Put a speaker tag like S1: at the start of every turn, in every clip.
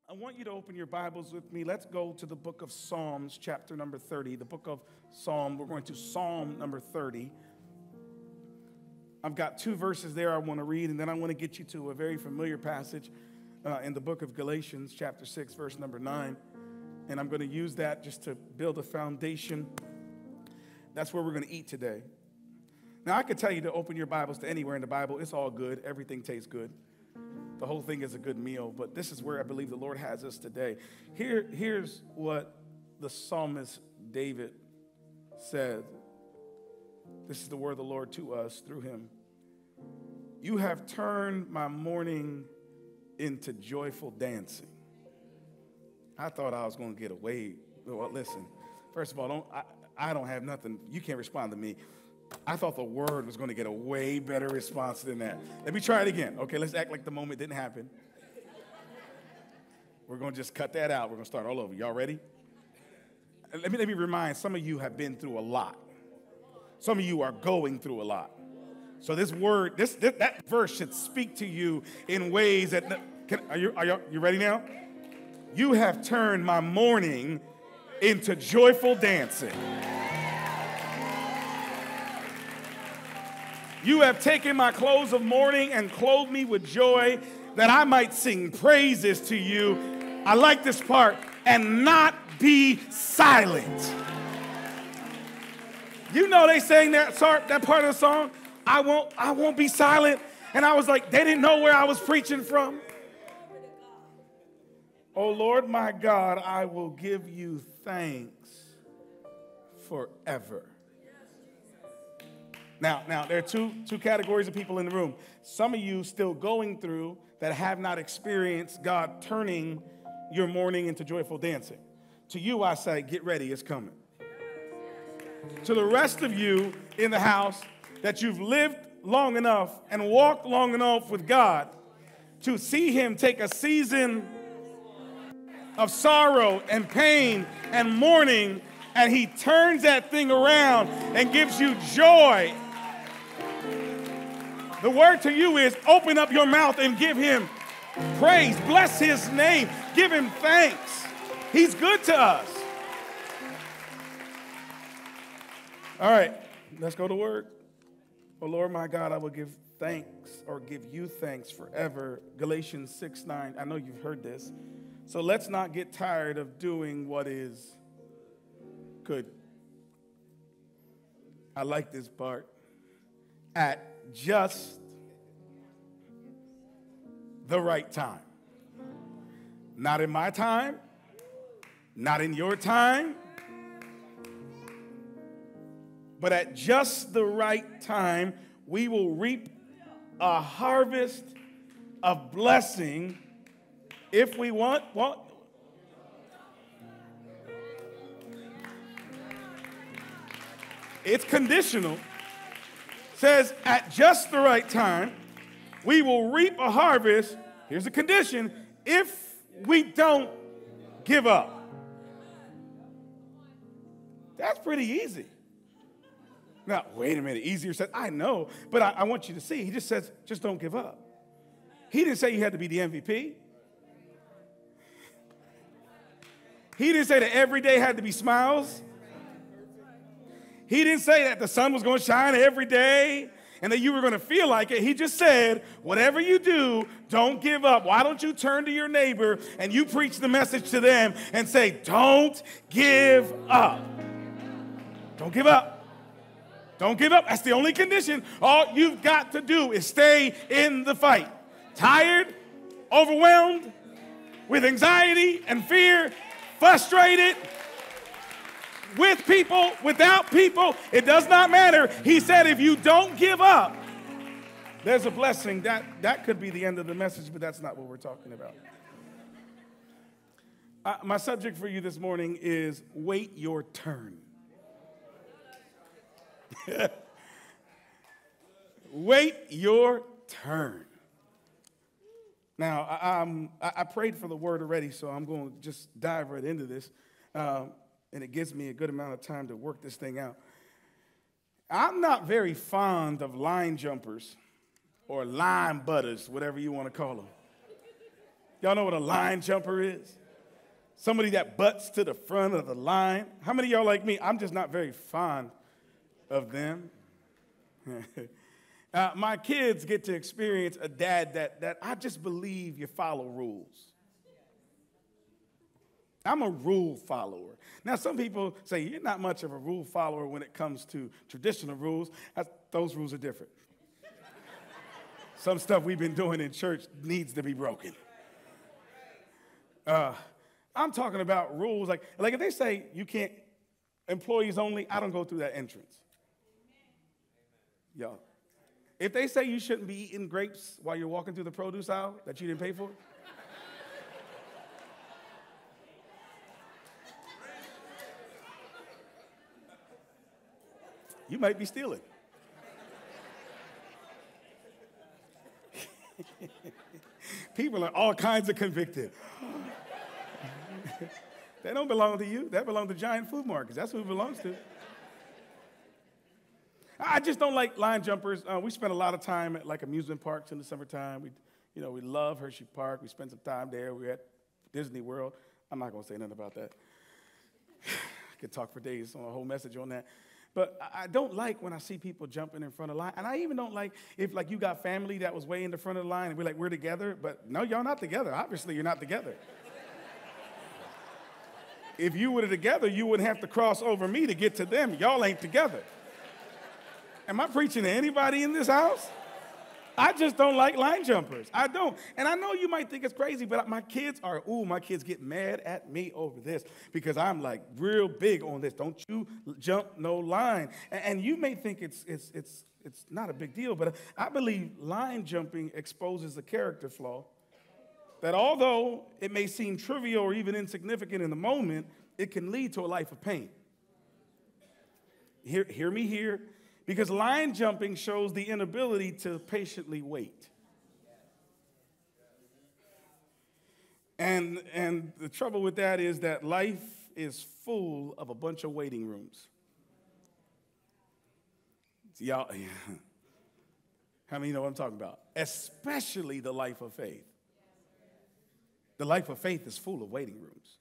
S1: I want you to open your Bibles with me. Let's go to the book of Psalms, chapter number 30. The book of Psalm, we're going to Psalm number 30. I've got two verses there I want to read, and then I want to get you to a very familiar passage in the book of Galatians, chapter 6, verse number 9. And I'm going to use that just to build a foundation. That's where we're going to eat today. Now, I could tell you to open your Bibles to anywhere in the Bible. It's all good. Everything tastes good. The whole thing is a good meal, but this is where I believe the Lord has us today. Here's what the psalmist David said. This is the word of the Lord to us through him. You have turned my mourning into joyful dancing. I thought I was going to get away. Well, listen, first of all, I don't have nothing. You can't respond to me. I thought the word was going to get a way better response than that. Let me try it again. Okay, let's act like the moment didn't happen. We're going to just cut that out. We're going to start all over. Y'all ready? Let me remind, some of you have been through a lot. Some of you are going through a lot. So this word, that verse should speak to you in ways that, are you ready now? You have turned my mourning into joyful dancing. You have taken my clothes of mourning and clothed me with joy, that I might sing praises to you. I like this part, and not be silent. You know they sang that part of the song, I won't be silent. And I was like, they didn't know where I was preaching from. Oh, Lord, my God, I will give you thanks forever. Now, there are two categories of people in the room. Some of you still going through that have not experienced God turning your mourning into joyful dancing. To you, I say, get ready, it's coming. To the rest of you in the house that you've lived long enough and walked long enough with God to see him take a season of sorrow and pain and mourning, and he turns that thing around and gives you joy. The word to you is open up your mouth and give him praise. Bless his name. Give him thanks. He's good to us. All right, let's go to work. Oh, Lord, my God, I will give thanks or give you thanks forever. Galatians 6:9. I know you've heard this. So let's not get tired of doing what is good. I like this part. At just the right time. Not in my time, not in your time, but at just the right time, we will reap a harvest of blessing if we want. It's conditional. Says at just the right time, we will reap a harvest. Here's the condition: if we don't give up. That's pretty easy. Now, wait a minute. Easier said, I know, but I want you to see. He just says, just don't give up. He didn't say you had to be the MVP. He didn't say that every day had to be smiles. He didn't say that the sun was going to shine every day and that you were going to feel like it. He just said, whatever you do, don't give up. Why don't you turn to your neighbor and you preach the message to them and say, don't give up. Don't give up. Don't give up. That's the only condition. All you've got to do is stay in the fight. Tired, overwhelmed, with anxiety and fear, frustrated, with people, without people, it does not matter. He said if you don't give up, there's a blessing. That could be the end of the message, but that's not what we're talking about. My subject for you this morning is wait your turn. Wait your turn. Now, I prayed for the word already, so I'm going to just dive right into this. And it gives me a good amount of time to work this thing out. I'm not very fond of line jumpers or line butters, whatever you want to call them. Y'all know what a line jumper is? Somebody that butts to the front of the line. How many of y'all like me? I'm just not very fond of them. My kids get to experience a dad that I just believe you follow rules. I'm a rule follower. Now, some people say you're not much of a rule follower when it comes to traditional rules. Those rules are different. Some stuff we've been doing in church needs to be broken. I'm talking about rules. Like if they say you can't, employees only, I don't go through that entrance. Y'all. If they say you shouldn't be eating grapes while you're walking through the produce aisle that you didn't pay for, you might be stealing. People are all kinds of convicted. They don't belong to you. That belongs to Giant Food Markets. That's who it belongs to. I just don't like line jumpers. We spend a lot of time at like amusement parks in the summertime. We love Hershey Park. We spend some time there. We're at Disney World. I'm not going to say nothing about that. I could talk for days on a whole message on that. But I don't like when I see people jumping in front of the line. And I even don't like if like you got family that was way in the front of the line and we're like, we're together. But no, y'all not together. Obviously, you're not together. If you were together, you wouldn't have to cross over me to get to them. Y'all ain't together. Am I preaching to anybody in this house? I just don't like line jumpers. I don't. And I know you might think it's crazy, but my kids get mad at me over this because I'm like real big on this. Don't you jump no line. And you may think it's not a big deal, but I believe line jumping exposes a character flaw that although it may seem trivial or even insignificant in the moment, it can lead to a life of pain. Hear me here. Because line jumping shows the inability to patiently wait. And the trouble with that is that life is full of a bunch of waiting rooms. Y'all, how many know what I'm talking about? Especially the life of faith. The life of faith is full of waiting rooms.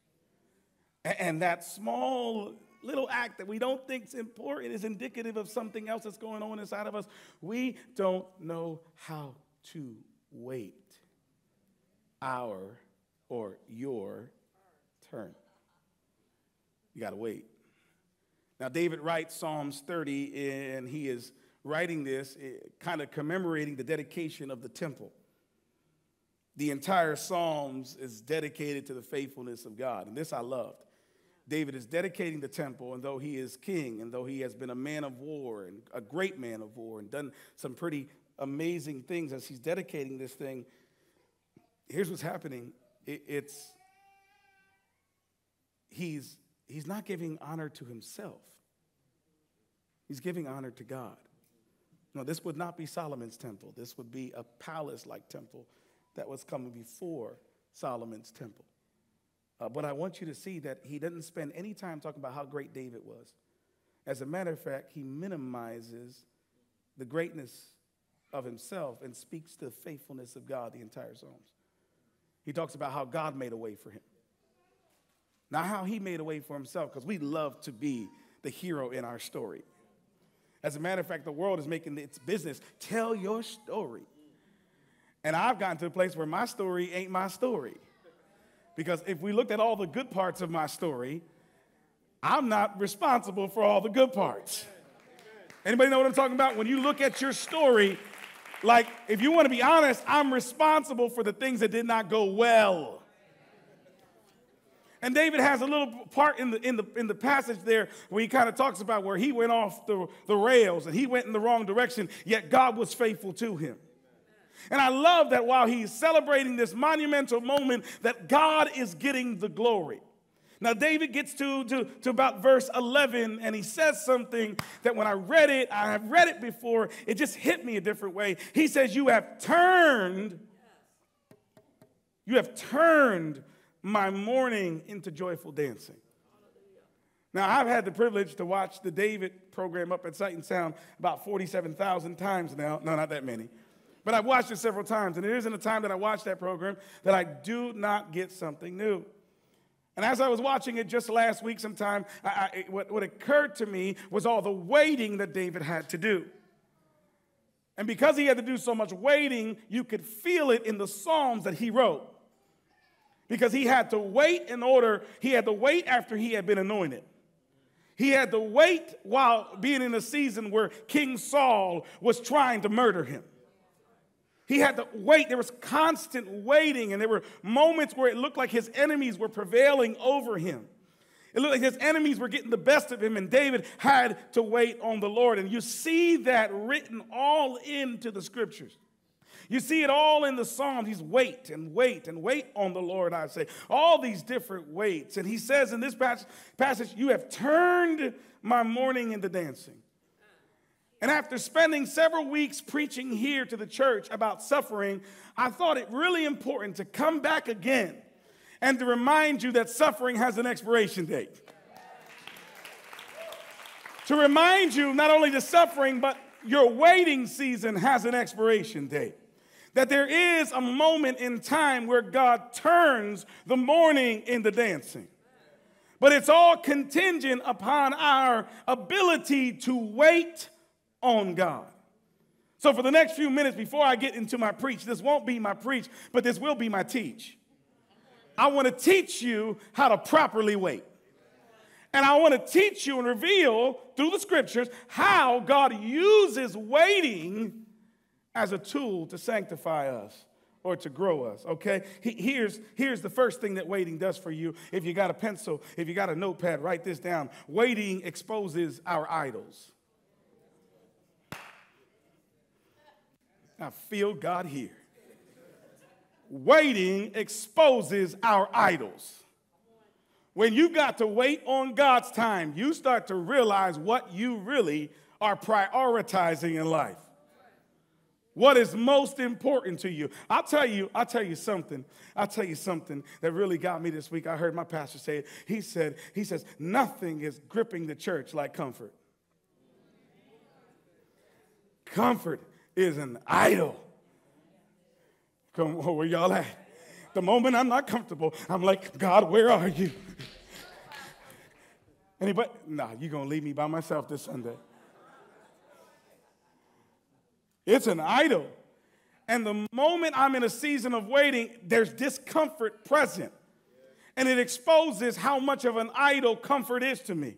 S1: And that small little act that we don't think is important is indicative of something else that's going on inside of us. We don't know how to wait our or your turn. You got to wait. Now, David writes Psalms 30, and he is writing this kind of commemorating the dedication of the temple. The entire Psalms is dedicated to the faithfulness of God, and this I loved. David is dedicating the temple, and though he is king, and though he has been a man of war, and a great man of war, and done some pretty amazing things as he's dedicating this thing, here's what's happening. He's not giving honor to himself. He's giving honor to God. No, this would not be Solomon's temple. This would be a palace-like temple that was coming before Solomon's temple. But I want you to see that he doesn't spend any time talking about how great David was. As a matter of fact, he minimizes the greatness of himself and speaks to the faithfulness of God the entire Psalms. He talks about how God made a way for him. Not how he made a way for himself, because we love to be the hero in our story. As a matter of fact, the world is making its business, tell your story. And I've gotten to a place where my story ain't my story. Because if we looked at all the good parts of my story, I'm not responsible for all the good parts. Anybody know what I'm talking about? When you look at your story, like if you want to be honest, I'm responsible for the things that did not go well. And David has a little part in the passage there where he kind of talks about where he went off the rails and he went in the wrong direction, yet God was faithful to him. And I love that while he's celebrating this monumental moment, that God is getting the glory. Now, David gets to about verse 11, and he says something that when I read it, I have read it before, it just hit me a different way. He says, you have turned my mourning into joyful dancing. Now, I've had the privilege to watch the David program up at Sight and Sound about 47,000 times now. No, not that many. But I've watched it several times, and there isn't a time that I watch that program that I do not get something new. And as I was watching it just last week sometime, what occurred to me was all the waiting that David had to do. And because he had to do so much waiting, you could feel it in the Psalms that he wrote. Because he had to wait after he had been anointed. He had to wait while being in a season where King Saul was trying to murder him. He had to wait. There was constant waiting, and there were moments where it looked like his enemies were prevailing over him. It looked like his enemies were getting the best of him, and David had to wait on the Lord. And you see that written all into the scriptures. You see it all in the Psalms. He's wait and wait and wait on the Lord, I say. All these different waits. And he says in this passage, you have turned my mourning into dancing. And after spending several weeks preaching here to the church about suffering, I thought it really important to come back again and to remind you that suffering has an expiration date. To remind you not only the suffering, but your waiting season has an expiration date. That there is a moment in time where God turns the mourning into dancing. But it's all contingent upon our ability to wait on God. So for the next few minutes before I get into my preach, this won't be my preach, but this will be my teach. I want to teach you how to properly wait. And I want to teach you and reveal through the scriptures how God uses waiting as a tool to sanctify us or to grow us, okay? Here's the first thing that waiting does for you. If you got a pencil, if you got a notepad, write this down. Waiting exposes our idols. I feel God here. Waiting exposes our idols. When you got to wait on God's time, you start to realize what you really are prioritizing in life. What is most important to you? I'll tell you something that really got me this week. I heard my pastor say it. He says, nothing is gripping the church like comfort. Comfort is an idol. Come on, where y'all at? The moment I'm not comfortable, I'm like, God, where are you? Anybody? Nah, you're going to leave me by myself this Sunday. It's an idol. And the moment I'm in a season of waiting, there's discomfort present. And it exposes how much of an idol comfort is to me.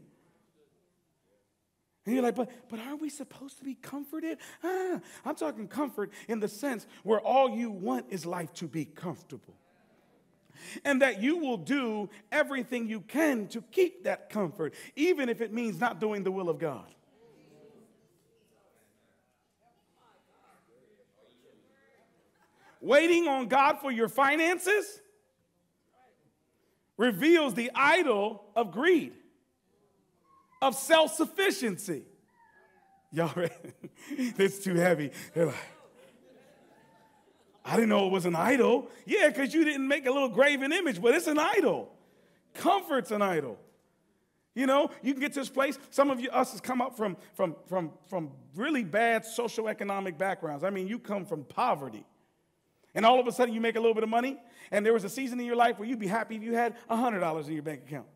S1: And you're like, but aren't we supposed to be comforted? I'm talking comfort in the sense where all you want is life to be comfortable. And that you will do everything you can to keep that comfort, even if it means not doing the will of God. Waiting on God for your finances reveals the idol of greed, of self-sufficiency. Y'all ready? This is too heavy. They're like, I didn't know it was an idol. Yeah, because you didn't make a little graven image, but it's an idol. Comfort's an idol. You know, you can get to this place. Some of us has come up from really bad socioeconomic backgrounds. I mean, you come from poverty. And all of a sudden you make a little bit of money, and there was a season in your life where you'd be happy if you had $100 in your bank account.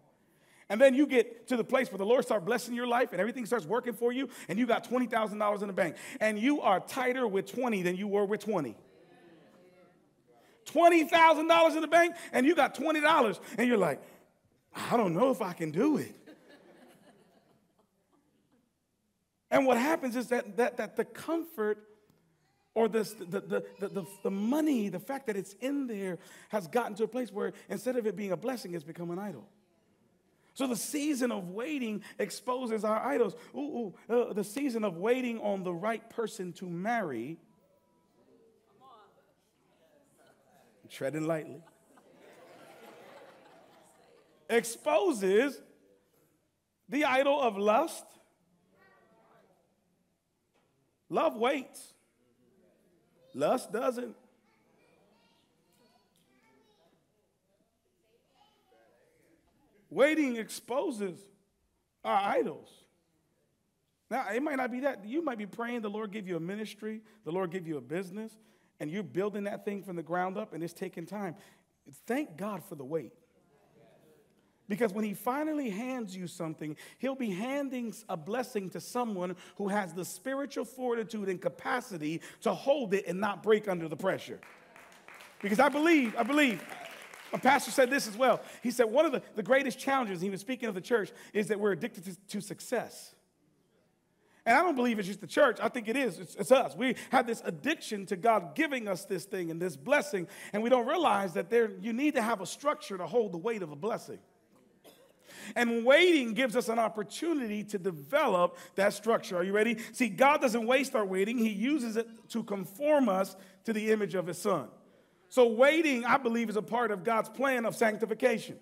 S1: And then you get to the place where the Lord starts blessing your life and everything starts working for you, and you got $20,000 in the bank. And you are tighter with 20 than you were with 20. $20,000 in the bank, and you got $20, and you're like, I don't know if I can do it. And what happens is that the comfort or the money, the fact that it's in there has gotten to a place where instead of it being a blessing, it's become an idol. So the season of waiting exposes our idols. The season of waiting on the right person to marry, treading lightly, exposes the idol of lust. Love waits. Lust doesn't. Waiting exposes our idols. Now, it might not be that. You might be praying the Lord give you a ministry, the Lord give you a business, and you're building that thing from the ground up, and it's taking time. Thank God for the wait. Because when he finally hands you something, he'll be handing a blessing to someone who has the spiritual fortitude and capacity to hold it and not break under the pressure. Because I believe, my pastor said this as well. He said one of the greatest challenges, he was speaking of the church, is that we're addicted to success. And I don't believe it's just the church. I think it is. It's us. We have this addiction to God giving us this thing and this blessing, and we don't realize that you need to have a structure to hold the weight of a blessing. And waiting gives us an opportunity to develop that structure. Are you ready? See, God doesn't waste our waiting. He uses it to conform us to the image of his son. So waiting, I believe, is a part of God's plan of sanctification.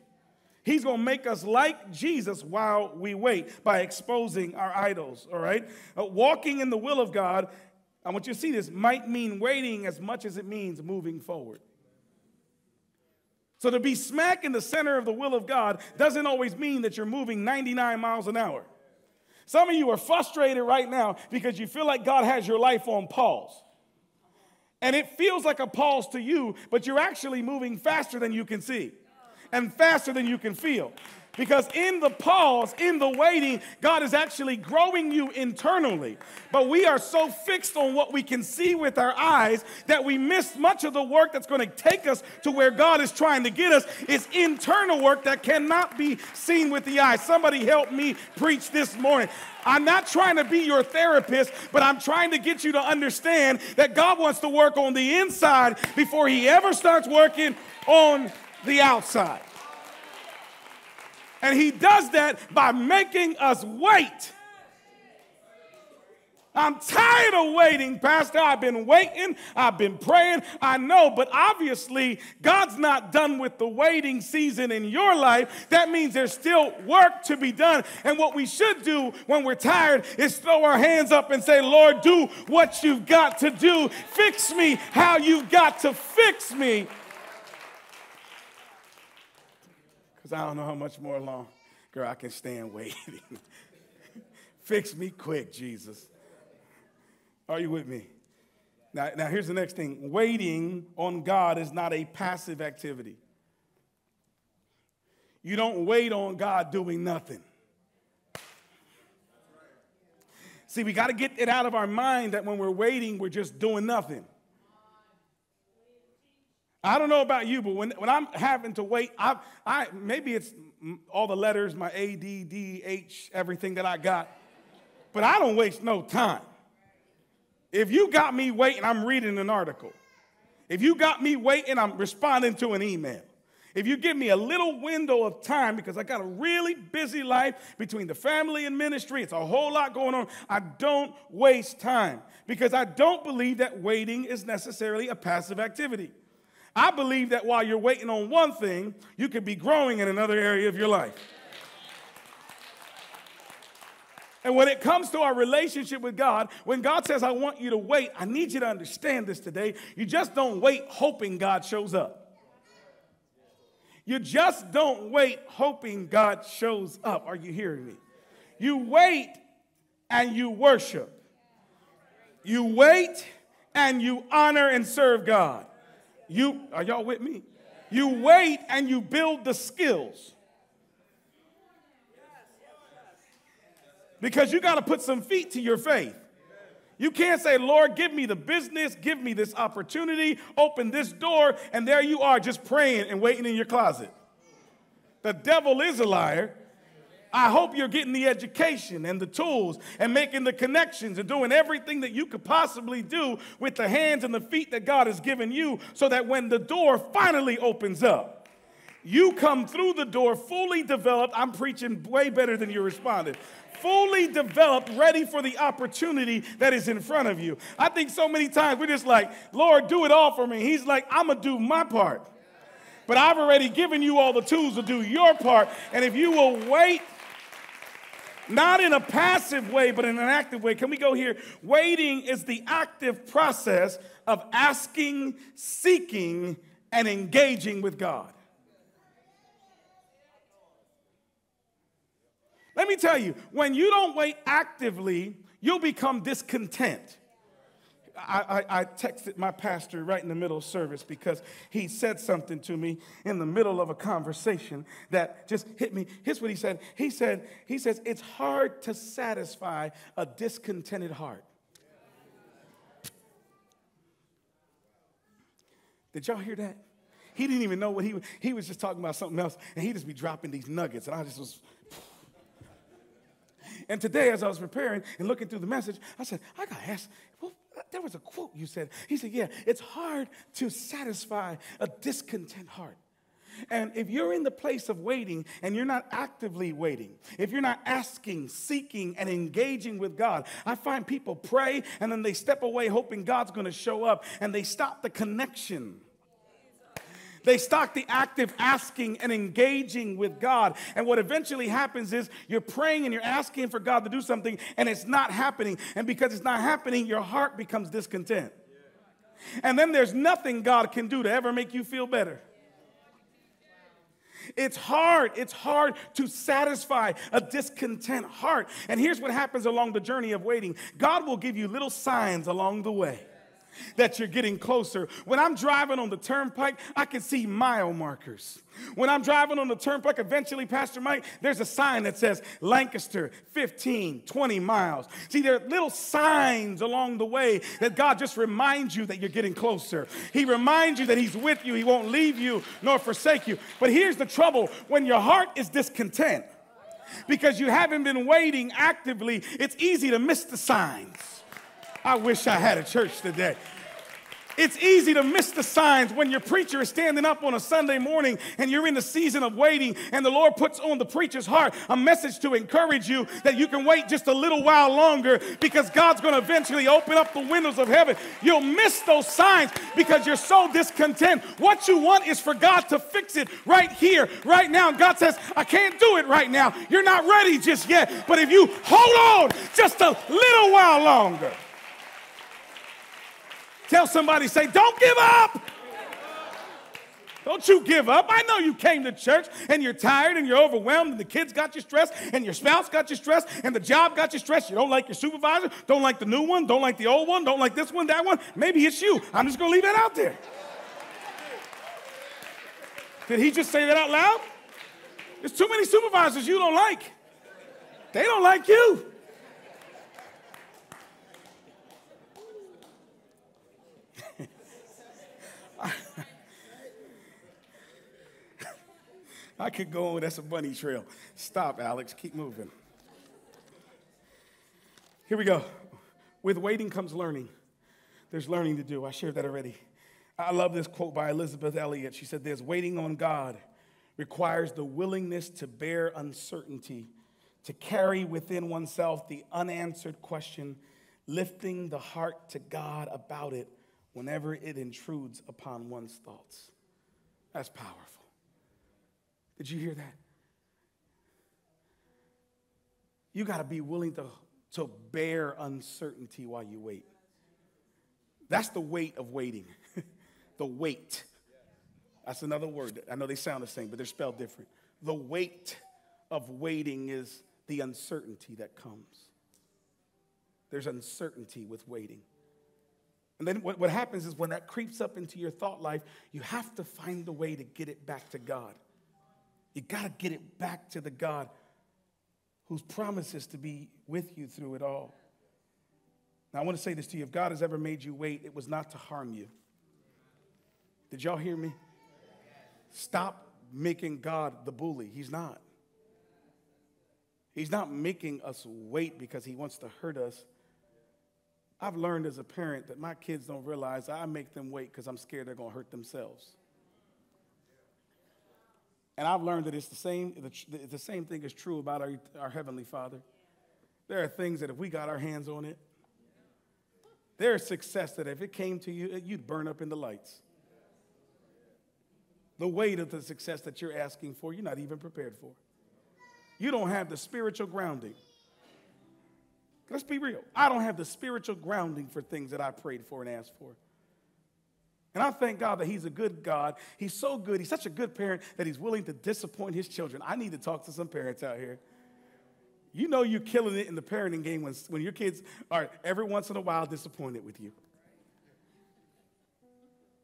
S1: He's going to make us like Jesus while we wait by exposing our idols, all right? Walking in the will of God, I want you to see this, might mean waiting as much as it means moving forward. So to be smack in the center of the will of God doesn't always mean that you're moving 99 miles an hour. Some of you are frustrated right now because you feel like God has your life on pause. And it feels like a pause to you, but you're actually moving faster than you can see and faster than you can feel. Because in the pause, in the waiting, God is actually growing you internally. But we are so fixed on what we can see with our eyes that we miss much of the work that's going to take us to where God is trying to get us. It's internal work that cannot be seen with the eye. Somebody help me preach this morning. I'm not trying to be your therapist, but I'm trying to get you to understand that God wants to work on the inside before he ever starts working on the outside. And he does that by making us wait. I'm tired of waiting, Pastor. I've been waiting. I've been praying. I know, but obviously, God's not done with the waiting season in your life. That means there's still work to be done. And what we should do when we're tired is throw our hands up and say, Lord, do what you've got to do. Fix me how you've got to fix me. Because I don't know how much more longer I can stand waiting. Fix me quick, Jesus. Are you with me? Now, here's the next thing. Waiting on God is not a passive activity. You don't wait on God doing nothing. See, we got to get it out of our mind that when we're waiting, we're just doing nothing. I don't know about you, but when I'm having to wait, maybe it's all the letters, my A, D, D, H, everything that I got, but I don't waste no time. If you got me waiting, I'm reading an article. If you got me waiting, I'm responding to an email. If you give me a little window of time, because I got a really busy life between the family and ministry, it's a whole lot going on, I don't waste time because I don't believe that waiting is necessarily a passive activity. I believe that while you're waiting on one thing, you could be growing in another area of your life. And when it comes to our relationship with God, when God says, I want you to wait, I need you to understand this today. You just don't wait hoping God shows up. You just don't wait hoping God shows up. Are you hearing me? You wait and you worship. You wait and you honor and serve God. Are y'all with me? You wait and you build the skills. Because you got to put some feet to your faith. You can't say, Lord, give me the business, give me this opportunity, open this door, and there you are just praying and waiting in your closet. The devil is a liar. I hope you're getting the education and the tools and making the connections and doing everything that you could possibly do with the hands and the feet that God has given you so that when the door finally opens up, you come through the door fully developed. I'm preaching way better than you responded. Fully developed, ready for the opportunity that is in front of you. I think so many times we're just like, Lord, do it all for me. He's like, I'm going to do my part. But I've already given you all the tools to do your part. And if you will wait, not in a passive way, but in an active way. Can we go here? Waiting is the active process of asking, seeking, and engaging with God. Let me tell you, when you don't wait actively, you'll become discontent. I texted my pastor right in the middle of service because he said something to me in the middle of a conversation that just hit me. Here's what he said. He says, it's hard to satisfy a discontented heart. Did y'all hear that? He didn't even know what he was just talking about something else, and he just be dropping these nuggets, and I just was. And today, as I was preparing and looking through the message, I said, I got to ask, well, there was a quote you said. He said, yeah, it's hard to satisfy a discontent heart. And if you're in the place of waiting and you're not actively waiting, if you're not asking, seeking, and engaging with God, I find people pray and then they step away hoping God's going to show up, and they stop the connection. They stop the active asking and engaging with God. And what eventually happens is you're praying and you're asking for God to do something, and it's not happening. And because it's not happening, your heart becomes discontent. And then there's nothing God can do to ever make you feel better. It's hard to satisfy a discontent heart. And here's what happens along the journey of waiting. God will give you little signs along the way that you're getting closer. When I'm driving on the turnpike, I can see mile markers. When I'm driving on the turnpike, eventually, Pastor Mike, there's a sign that says Lancaster, 15, 20 miles. See, there are little signs along the way that God just reminds you that you're getting closer. He reminds you that he's with you. He won't leave you nor forsake you. But here's the trouble. When your heart is discontent, because you haven't been waiting actively, it's easy to miss the signs. I wish I had a church today. It's easy to miss the signs when your preacher is standing up on a Sunday morning and you're in the season of waiting, and the Lord puts on the preacher's heart a message to encourage you that you can wait just a little while longer because God's going to eventually open up the windows of heaven. You'll miss those signs because you're so discontent. What you want is for God to fix it right here, right now. God says, I can't do it right now. You're not ready just yet. But if you hold on just a little while longer. Tell somebody, say, don't give up. Don't you give up. I know you came to church and you're tired and you're overwhelmed and the kids got you stressed and your spouse got you stressed and the job got you stressed. You don't like your supervisor, don't like the new one, don't like the old one, don't like this one, that one. Maybe it's you. I'm just going to leave that out there. Did he just say that out loud? There's too many supervisors you don't like. They don't like you. I could go on. That's a bunny trail. Stop, Alex. Keep moving. Here we go. With waiting comes learning. There's learning to do. I shared that already. I love this quote by Elizabeth Elliot. She said, "There's waiting on God requires the willingness to bear uncertainty, to carry within oneself the unanswered question, lifting the heart to God about it whenever it intrudes upon one's thoughts." That's powerful. Did you hear that? You got to be willing to bear uncertainty while you wait. That's the weight of waiting. The weight. That's another word. I know they sound the same, but they're spelled different. The weight of waiting is the uncertainty that comes. There's uncertainty with waiting. And then what happens is when that creeps up into your thought life, you have to find a way to get it back to God. You got to get it back to the God whose promises to be with you through it all. Now, I want to say this to you. If God has ever made you wait, it was not to harm you. Did y'all hear me? Stop making God the bully. He's not. He's not making us wait because he wants to hurt us. I've learned as a parent that my kids don't realize I make them wait because I'm scared they're going to hurt themselves. And I've learned that it's the same thing is true about our Heavenly Father. There are things that if we got our hands on it, there's success that if it came to you, you'd burn up in the lights. The weight of the success that you're asking for, you're not even prepared for. You don't have the spiritual grounding. Let's be real. I don't have the spiritual grounding for things that I prayed for and asked for. And I thank God that he's a good God. He's so good. He's such a good parent that he's willing to disappoint his children. I need to talk to some parents out here. You know you're killing it in the parenting game when your kids are every once in a while disappointed with you.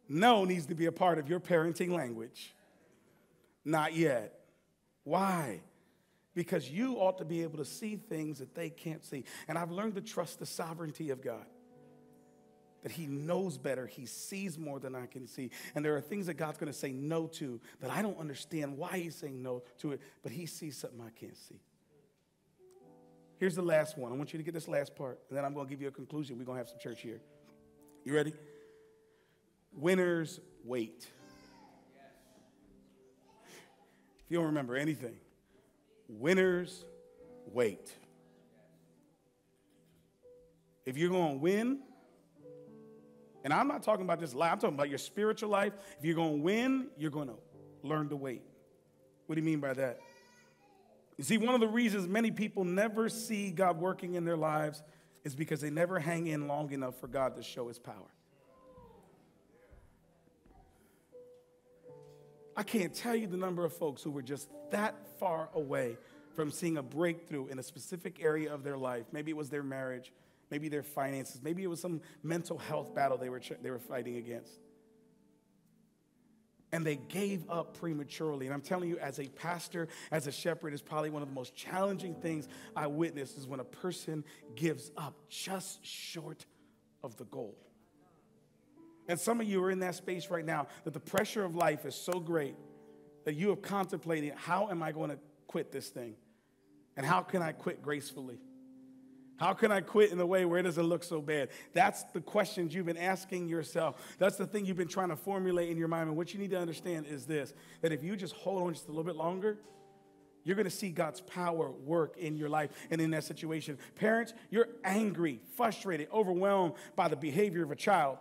S1: No needs to be a part of your parenting language. Not yet. Why? Because you ought to be able to see things that they can't see. And I've learned to trust the sovereignty of God. That he knows better. He sees more than I can see. And there are things that God's going to say no to that I don't understand why he's saying no to it. But he sees something I can't see. Here's the last one. I want you to get this last part. And then I'm going to give you a conclusion. We're going to have some church here. You ready? Winners wait. If you don't remember anything, winners wait. If you're going to win, and I'm not talking about just life, I'm talking about your spiritual life. If you're going to win, you're going to learn to wait. What do you mean by that? You see, one of the reasons many people never see God working in their lives is because they never hang in long enough for God to show his power. I can't tell you the number of folks who were just that far away from seeing a breakthrough in a specific area of their life. Maybe it was their marriage, maybe their finances, maybe it was some mental health battle they were fighting against. And they gave up prematurely. And I'm telling you, as a pastor, as a shepherd, it's probably one of the most challenging things I witness is when a person gives up just short of the goal. And some of you are in that space right now that the pressure of life is so great that you have contemplated, how am I going to quit this thing? And how can I quit gracefully? How can I quit in a way where it doesn't look so bad? That's the questions you've been asking yourself. That's the thing you've been trying to formulate in your mind. And what you need to understand is this, that if you just hold on just a little bit longer, you're going to see God's power work in your life and in that situation. Parents, you're angry, frustrated, overwhelmed by the behavior of a child.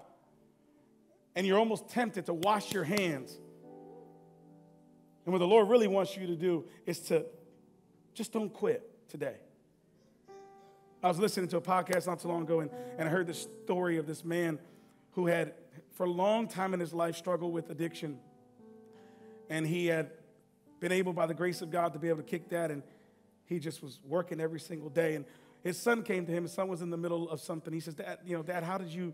S1: And you're almost tempted to wash your hands. And what the Lord really wants you to do is to just don't quit today. I was listening to a podcast not too long ago, and I heard the story of this man who had, for a long time in his life, struggled with addiction. And he had been able, by the grace of God, to be able to kick that, and he just was working every single day. And his son came to him. His son was in the middle of something. He says, Dad, how did you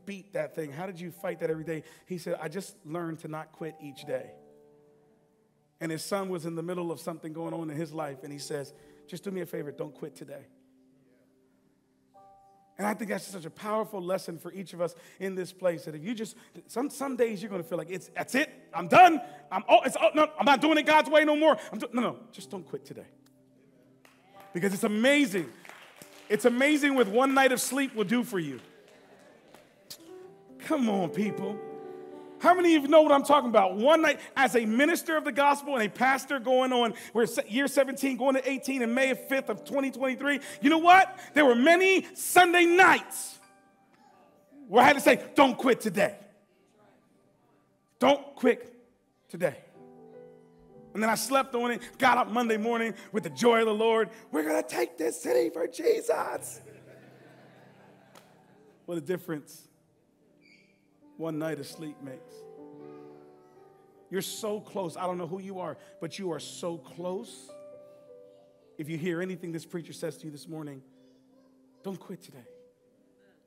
S1: beat that thing? How did you fight that every day? He said, I just learned to not quit each day. And his son was in the middle of something going on in his life, and he says, just do me a favor, don't quit today. And I think that's such a powerful lesson for each of us in this place, that if you just, some days you're going to feel like, that's it, I'm done, no, I'm not doing it God's way no more. No, just don't quit today. Because it's amazing. It's amazing what one night of sleep will do for you. Come on, people. How many of you know what I'm talking about? One night, as a minister of the gospel and a pastor going on, we're year 17, going to 18, and May 5th of 2023. You know what? There were many Sunday nights where I had to say, don't quit today. Don't quit today. And then I slept on it, got up Monday morning with the joy of the Lord. We're going to take this city for Jesus. What a difference one night of sleep makes. You're so close. I don't know who you are, but you are so close. If you hear anything this preacher says to you this morning, don't quit today.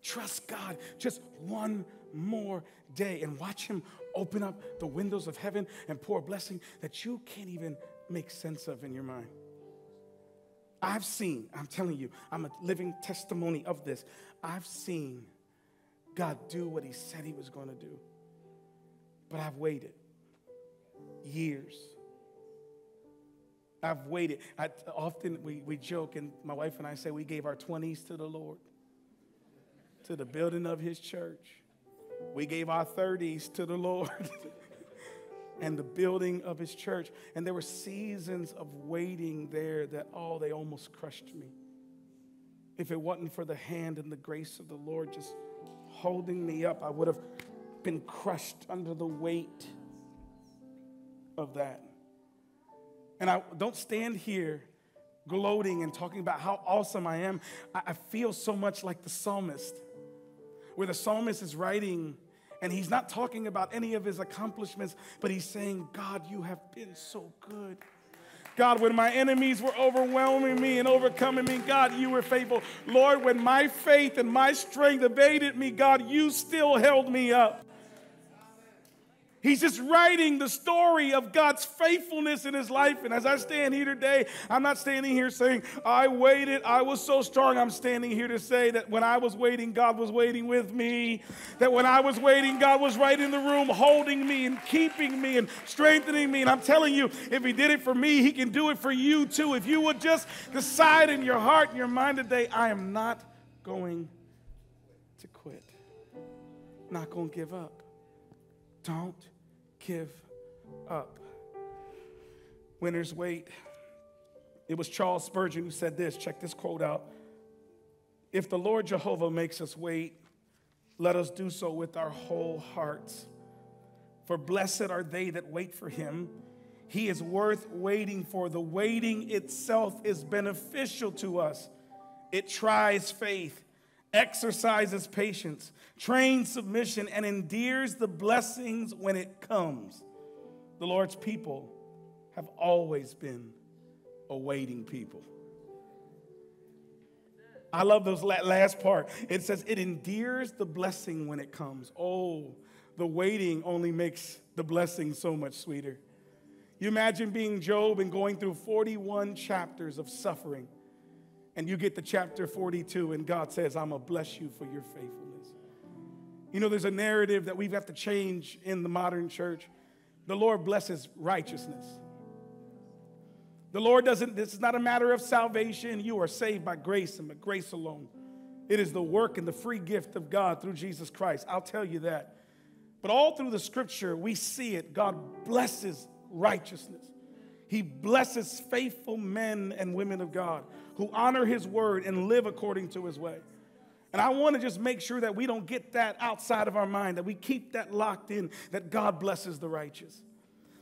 S1: Trust God just one more day and watch him open up the windows of heaven and pour a blessing that you can't even make sense of in your mind. I've seen, I'm telling you, I'm a living testimony of this. I've seen God do what he said he was going to do. But I've waited years. I've waited. Often we joke, and my wife and I say we gave our 20s to the Lord, to the building of his church. We gave our 30s to the Lord and the building of his church. And there were seasons of waiting there that, they almost crushed me. If it wasn't for the hand and the grace of the Lord just holding me up, I would have been crushed under the weight of that. And I don't stand here gloating and talking about how awesome I am. I feel so much like the psalmist, where the psalmist is writing, and he's not talking about any of his accomplishments, but he's saying, God, you have been so good. God, when my enemies were overwhelming me and overcoming me, God, you were faithful. Lord, when my faith and my strength evaded me, God, you still held me up. He's just writing the story of God's faithfulness in his life. And as I stand here today, I'm not standing here saying, I waited, I was so strong. I'm standing here to say that when I was waiting, God was waiting with me. That when I was waiting, God was right in the room holding me and keeping me and strengthening me. And I'm telling you, if he did it for me, he can do it for you too. If you would just decide in your heart and your mind today, I am not going to quit. Not going to give up. Don't give up. Winners wait. It was Charles Spurgeon who said this. Check this quote out. If the Lord Jehovah makes us wait, let us do so with our whole hearts. For blessed are they that wait for him. He is worth waiting for. The waiting itself is beneficial to us. It tries faith, exercises patience, trains submission, and endears the blessings when it comes. The Lord's people have always been a waiting people. I love those last part. It says it endears the blessing when it comes. Oh, the waiting only makes the blessing so much sweeter. You imagine being Job and going through 41 chapters of suffering, and you get to chapter 42, and God says, I'm going to bless you for your faithfulness. You know, there's a narrative that we have to change in the modern church. The Lord blesses righteousness. The Lord doesn't, this is not a matter of salvation. You are saved by grace and by grace alone. It is the work and the free gift of God through Jesus Christ. I'll tell you that. But all through the scripture, we see it. God blesses righteousness. He blesses faithful men and women of God who honor his word and live according to his way. And I want to just make sure that we don't get that outside of our mind, that we keep that locked in, that God blesses the righteous,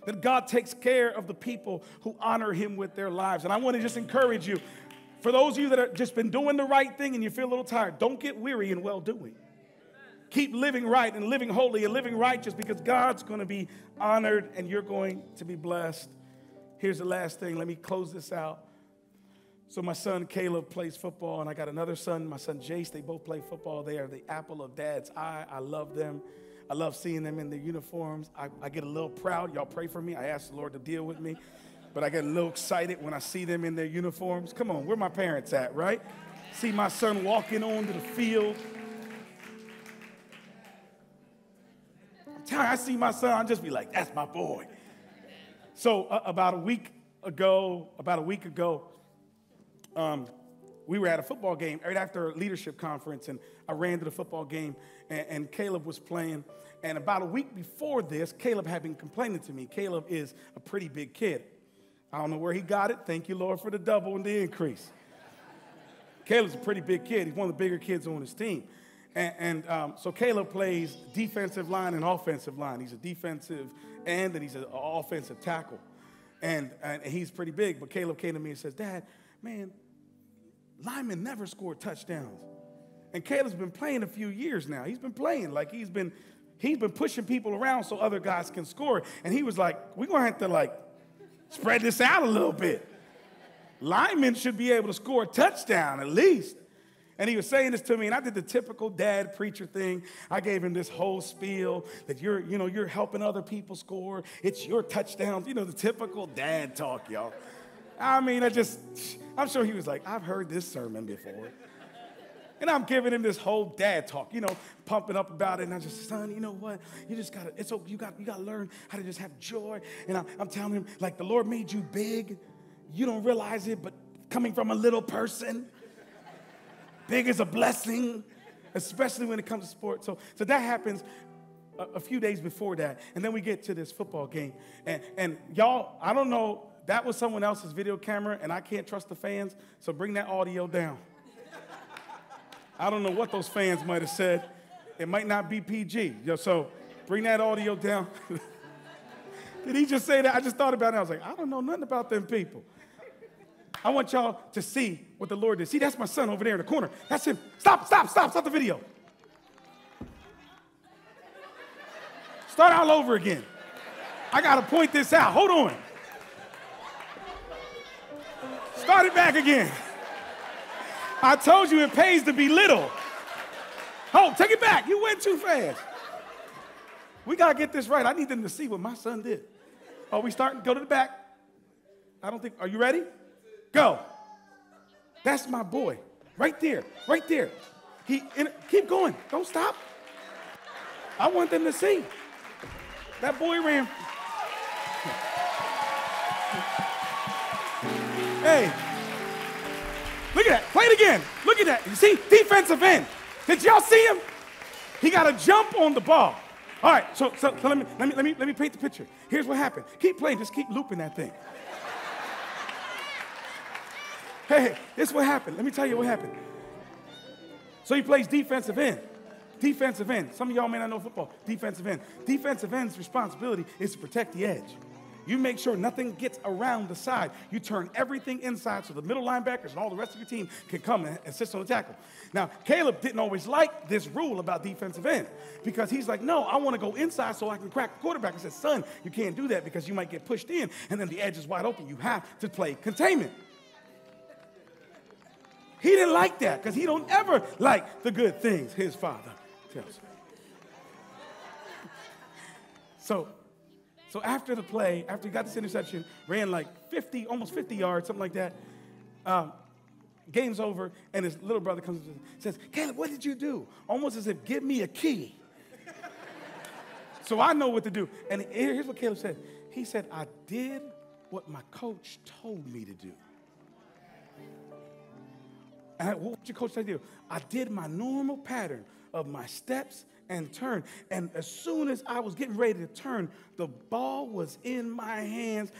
S1: that God takes care of the people who honor him with their lives. And I want to just encourage you, for those of you that have just been doing the right thing and you feel a little tired, don't get weary in well-doing. Keep living right and living holy and living righteous, because God's going to be honored and you're going to be blessed. Here's the last thing. Let me close this out. So my son Caleb plays football, and I got another son, my son Jace. They both play football. They are the apple of Dad's eye. I love them. I love seeing them in their uniforms. I get a little proud. Y'all pray for me. I ask the Lord to deal with me. But I get a little excited when I see them in their uniforms. Come on, where my parents at, right? See my son walking onto the field. I'm telling you, I see my son, I'll just be like, that's my boy. So about a week ago, we were at a football game right after a leadership conference, and I ran to the football game, and Caleb was playing. And about a week before this, Caleb had been complaining to me. Caleb is a pretty big kid. I don't know where he got it. Thank you, Lord, for the double and the increase. Caleb's a pretty big kid. He's one of the bigger kids on his team. So Caleb plays defensive line and offensive line. He's a defensive end, and he's an offensive tackle. And he's pretty big. But Caleb came to me and says, Dad, man, linemen never score touchdowns. And Caleb's been playing a few years now. He's been playing like he's been pushing people around so other guys can score. And he was like, we're going to have to spread this out a little bit. Linemen should be able to score a touchdown at least. And he was saying this to me, and I did the typical dad preacher thing. I gave him this whole spiel that you're helping other people score. It's your touchdowns. The typical dad talk, y'all. I mean, I'm sure he was like, I've heard this sermon before. And I'm giving him this whole dad talk, pumping up about it. And I just, son, you know what? You just got to, you got to learn how to just have joy. And I'm telling him, the Lord made you big. You don't realize it, but coming from a little person, big is a blessing, especially when it comes to sports. So that happens a few days before that. And then we get to this football game. And y'all, I don't know, that was someone else's video camera, and I can't trust the fans, so bring that audio down. I don't know what those fans might have said. It might not be PG. So bring that audio down. Did he just say that? I just thought about it. I was like, I don't know nothing about them people. I want y'all to see what the Lord did. See, that's my son over there in the corner. That's him. Stop the video. Start all over again. I got to point this out. Hold on. Start it back again. I told you it pays to be little. Oh, take it back. You went too fast. We got to get this right. I need them to see what my son did. Oh, we starting? Go to the back. Are you ready? Go. That's my boy. Right there. Right there. Keep going. Don't stop. I want them to see. That boy ran. Hey. Look at that. Play it again. Look at that. You see? Defensive end. Did y'all see him? He got to jump on the ball. All right. So let me paint the picture. Here's what happened. Keep playing. Just keep looping that thing. Hey, this is what happened. Let me tell you what happened. So he plays defensive end. Defensive end. Some of y'all may not know football. Defensive end. Defensive end's responsibility is to protect the edge. You make sure nothing gets around the side. You turn everything inside so the middle linebackers and all the rest of your team can come and assist on the tackle. Now, Caleb didn't always like this rule about defensive end because he's like, no, I want to go inside so I can crack the quarterback. I said, son, you can't do that because you might get pushed in and then the edge is wide open. You have to play containment. He didn't like that because he don't ever like the good things his father tells him. So after the play, after he got this interception, ran like almost 50 yards, something like that. Game's over, and his little brother comes and says, Caleb, what did you do? Almost as if, give me a key. So I know what to do. And here's what Caleb said. He said, I did what my coach told me to do. And what did your coach say to do? I did my normal pattern of my steps and turn. And as soon as I was getting ready to turn, the ball was in my hands.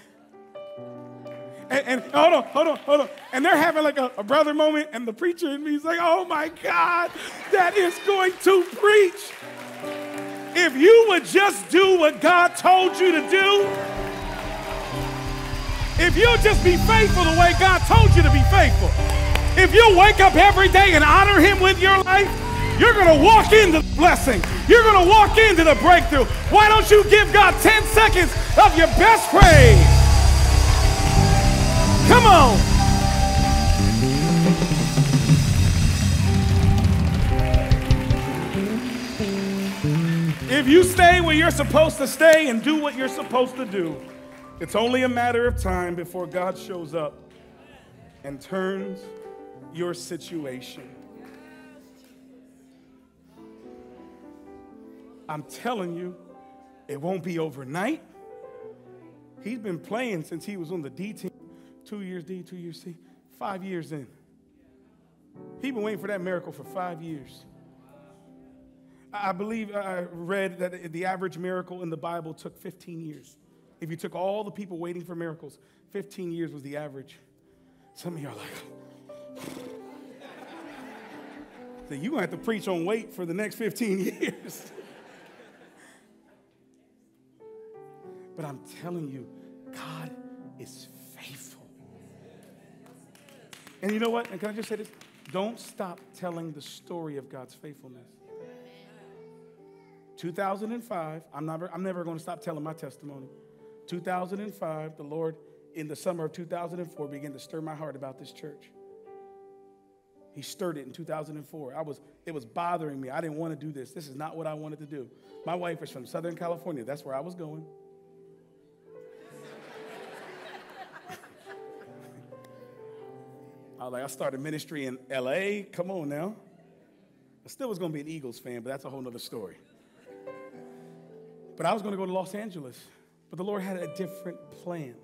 S1: And hold on. And they're having like a brother moment, and the preacher in me is like, oh my God, that is going to preach. If you would just do what God told you to do, if you'll just be faithful the way God told you to be faithful, if you wake up every day and honor him with your life, you're going to walk into the blessing. You're going to walk into the breakthrough. Why don't you give God 10 seconds of your best praise? Come on. If you stay where you're supposed to stay and do what you're supposed to do, it's only a matter of time before God shows up and turns your situation. I'm telling you, it won't be overnight. He's been playing since he was on the D team. 2 years D, 2 years C, 5 years in. He's been waiting for that miracle for 5 years. I believe I read that the average miracle in the Bible took 15 years. If you took all the people waiting for miracles, 15 years was the average. Some of you are like, so you're going to have to preach on wait for the next 15 years. But I'm telling you, God is faithful. And you know what? And can I just say this? Don't stop telling the story of God's faithfulness. 2005, I'm never going to stop telling my testimony. 2005, the Lord, in the summer of 2004, began to stir my heart about this church. He stirred it in 2004. It was bothering me. I didn't want to do this. This is not what I wanted to do. My wife is from Southern California. That's where I was going. I started ministry in L.A. Come on now. I still was going to be an Eagles fan, but that's a whole other story. But I was going to go to Los Angeles. But the Lord had a different plan.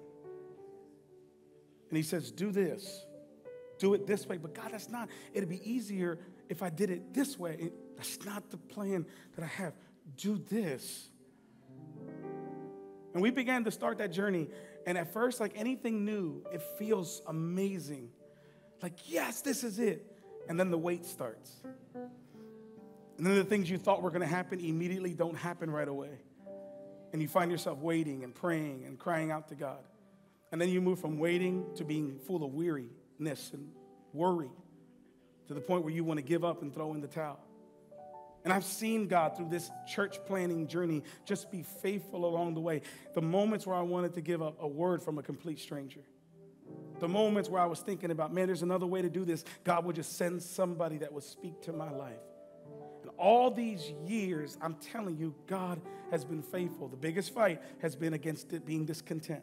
S1: And he says, do this. Do it this way. But God, that's not. It'd be easier if I did it this way. That's not the plan that I have. Do this. And we began to start that journey. And at first, like anything new, it feels amazing. Like, yes, this is it. And then the wait starts. And then the things you thought were going to happen immediately don't happen right away. And you find yourself waiting and praying and crying out to God. And then you move from waiting to being full of weariness and worry to the point where you want to give up and throw in the towel. And I've seen God through this church planning journey just be faithful along the way. The moments where I wanted to give up, a word from a complete stranger. The moments where I was thinking about, man, there's another way to do this, God would just send somebody that would speak to my life. And all these years, I'm telling you, God has been faithful. The biggest fight has been against it being discontent.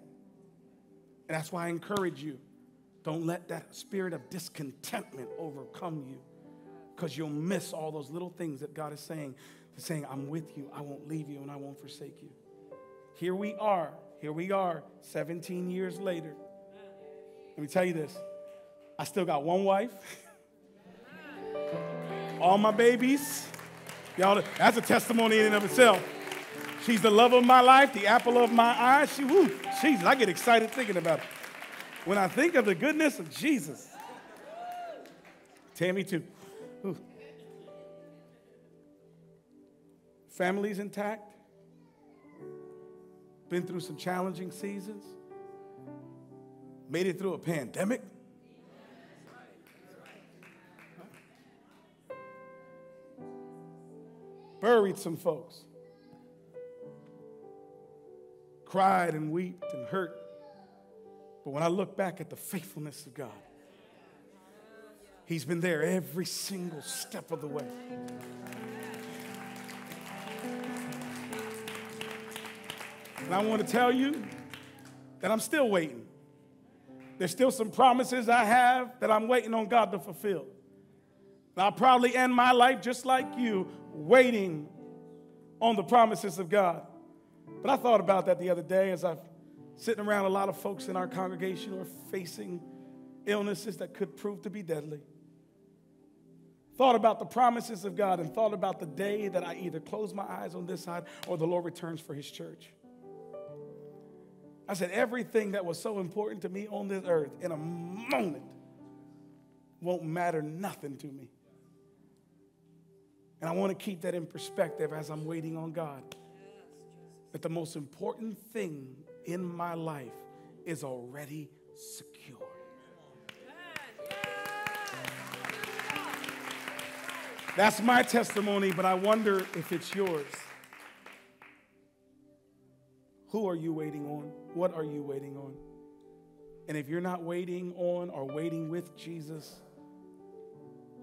S1: And that's why I encourage you, don't let that spirit of discontentment overcome you, because you'll miss all those little things that God is saying. He's saying, I'm with you, I won't leave you, and I won't forsake you. Here we are, 17 years later. Let me tell you this, I still got one wife, all my babies. Y'all, that's a testimony in and of itself. She's the love of my life, the apple of my eye. Jesus, I get excited thinking about it. When I think of the goodness of Jesus. Tammy too. Whew. Family's intact. Been through some challenging seasons. Made it through a pandemic. Buried some folks. Cried and wept and hurt. But when I look back at the faithfulness of God, He's been there every single step of the way. And I want to tell you that I'm still waiting. There's still some promises I have that I'm waiting on God to fulfill. And I'll probably end my life just like you, waiting on the promises of God. But I thought about that the other day as I'm sitting around a lot of folks in our congregation who are facing illnesses that could prove to be deadly. Thought about the promises of God and thought about the day that I either close my eyes on this side or the Lord returns for His church. I said, everything that was so important to me on this earth in a moment won't matter nothing to me. And I want to keep that in perspective as I'm waiting on God. That the most important thing in my life is already secure. That's my testimony, but I wonder if it's yours. Who are you waiting on? What are you waiting on? And if you're not waiting on or waiting with Jesus,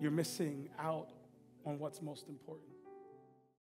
S1: you're missing out on what's most important.